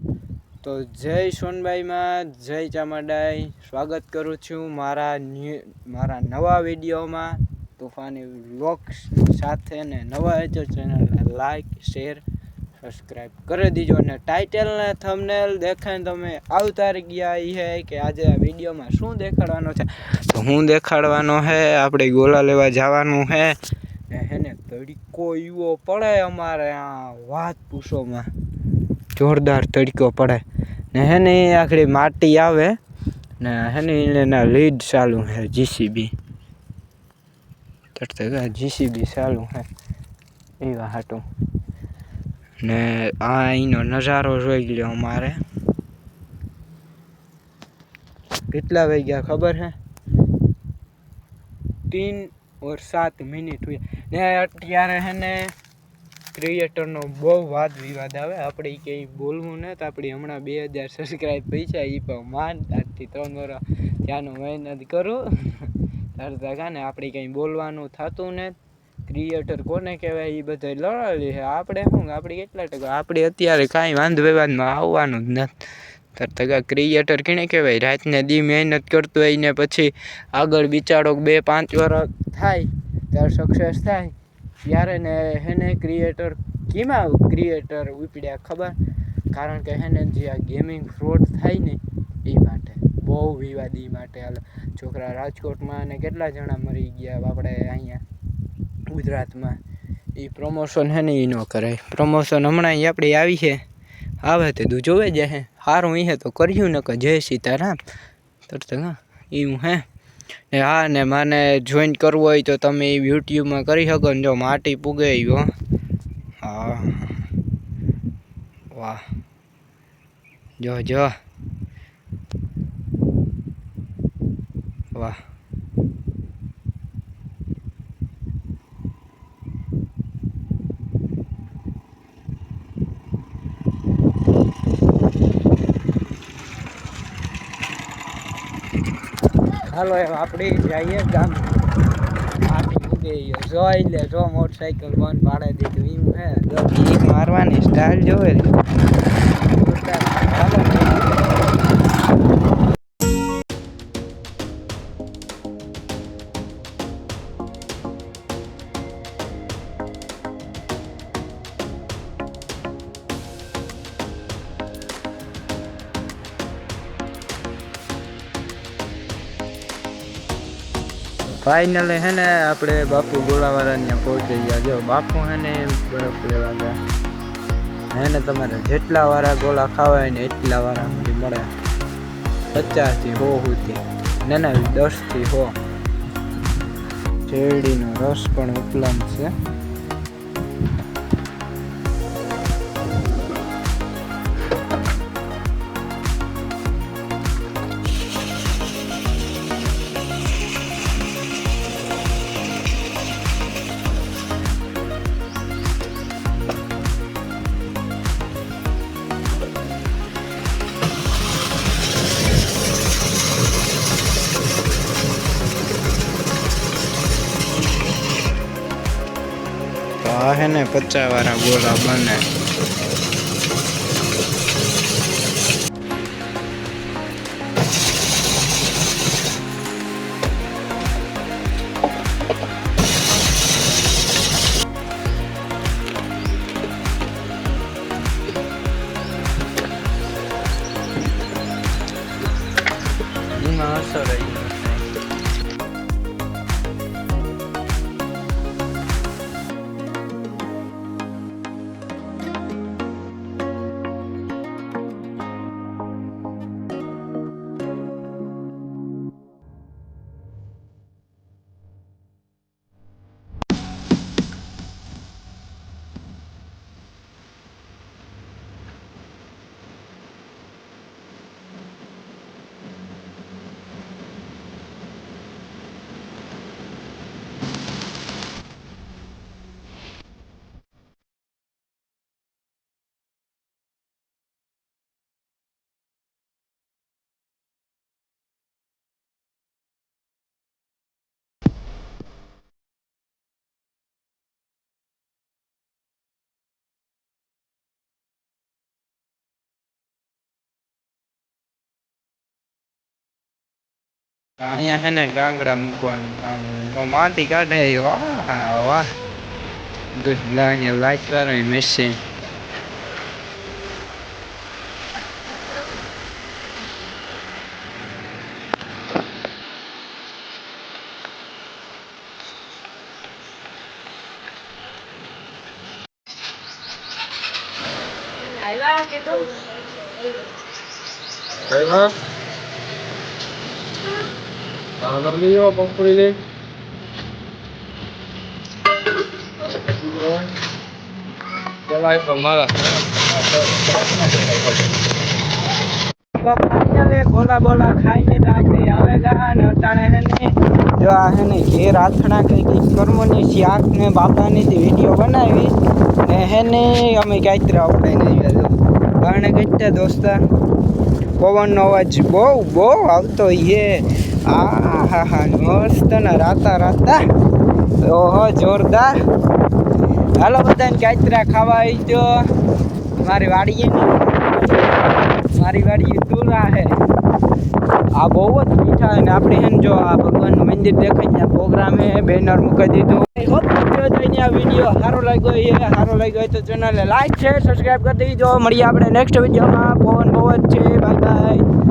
તો જય સોનબાઈમાં જય ચામડાઈ સ્વાગત કરું છું મારા નવા વિડીયોમાં તોફાની વ્લોગ્સ સાથે ને નવા જો ચેનલને લાઈક શેર સબસ્ક્રાઈબ કરી દીજો અને ટાઇટલ ને થંબનેલ દેખાઈને તમે આવતા ગયા છે કે આજે આ વિડીયોમાં શું દેખાડવાનો છે. તો હું દેખાડવાનો છે આપણે ગોલા લેવા જવાનું છે ને તડકો એવો પડે અમારે આ વાત પૂછોમાં જોરદાર તડકો પડે ને હે ને આખડી માટી આવે ને હે ને એના લીડ ચાલુ છે જીસીબી ચાલુ છે એવા હાટું ને આ એનો નજારો જોઈ લ્યો. અમારે કેટલા વાગ્યા ખબર છે 3:07 हुई ને અત્યારે હે ને ક્રિએટરનો બહુ વાદ વિવાદ આવે. આપણે કંઈ બોલવું ને તો આપણી હમણાં 2000 સબસ્ક્રાઈબ પૈસા એ પણ માન 3 વર્ષ ત્યાંનું મહેનત કરું તરતા ને આપણે કંઈ બોલવાનું થતું ને. ક્રિએટર કોને કહેવાય એ બધા લડાવી છે. આપણે શું આપણે કેટલા ટકા આપણે અત્યારે કાંઈ વાંધ વિવાદમાં આવવાનું જ નથી. તરતા ક્રિએટર કેને કહેવાય રાતને દી મહેનત કરતો હોય ને પછી આગળ બિચારો 2-5 વર્ષ થાય ત્યારે સક્સેસ થાય ત્યારે ને હેને ક્રિએટર કેમાં ક્રિએટર ઉપડ્યા ખબર. કારણ કે હેને જે આ ગેમિંગ ફ્રોડ થાય ને એ માટે બહુ વિવાદ એ માટે હાલ છોકરા રાજકોટમાં અને કેટલા જણા મરી ગયા આપણે અહીંયા ગુજરાતમાં. એ પ્રમોશન હે ને એ ન કરાય. પ્રમોશન હમણાં આપણે આવી છે આવે તે તું જોવે જાય સારું એ તો કર્યું ને કે જય સીતારામ તરતા એવું હે. હા ને મને જોઈન કરવું હોય તો તમે યુટ્યુબમાં કરી શકો ને. જો માટી પૂગે આવ્યો હા વાહ જો વાહ હાલો એમ આપણે જઈએ ગામ માટી મૂકે જોઈ લે જો મોટરસાઇકલ બંધ પાડે દીધું એમ હે. જો મારવાની સ્ટાઇલ જોવે ફાઇનલી હે ને આપણે બાપુ ગોળાવાળા ત્યાં પહોંચી ગયા. જો બાપુ હે ને બરફ લેવા ગયા હે ને. તમારે જેટલા વાળા ગોળા ખાવા હોય ને એટલા વાળા મળે 50 થી 100 સુધી ના 10 થી 100. શેરડીનો રસ પણ ઉપલબ્ધ છે. આ હે ને 50 વાળા ગોળા બને. એમાં અસર આવી અહીંયા છે ને ગાંગડા મૂકવાનું કામ તો માટી કાઢે વાહ વાહ લાઈટ વાળો મેશિન પંપુડી બોલા બોલા ખાઈને રાત્રે આવેગા ને અટાણે હે ને જો આ હે ને ઘેર આથણા કઈ કર્મોની શાક ને બાપાની વિડીયો બનાવી ને હે ને અમે કાંઈતરા ઉડાઈને આવ્યા છો કારણ કે દોસ્તા પવનનો અવાજ બહુ આવતો છે આ હા હા મસ્ત ને રાતા ઓહો જોરદાર હાલો બધાને કાંઈતરા ખાવા આવી જો મારી વાડીએ તુરા હે આ બહુ જ મીઠા અને આપણે હે જો આ ભગવાનનું મંદિર દેખાય ત્યાં પ્રોગ્રામ હે બેનર મૂકી દીધું આ વિડીયો સારો લાગ્યો તો ચેનલને લાઈક શેર સબસ્ક્રાઈબ કરી દેજો મળીએ આપણે નેક્સ્ટ વિડીયોમાં પવન બહુ જ છે બાય બાય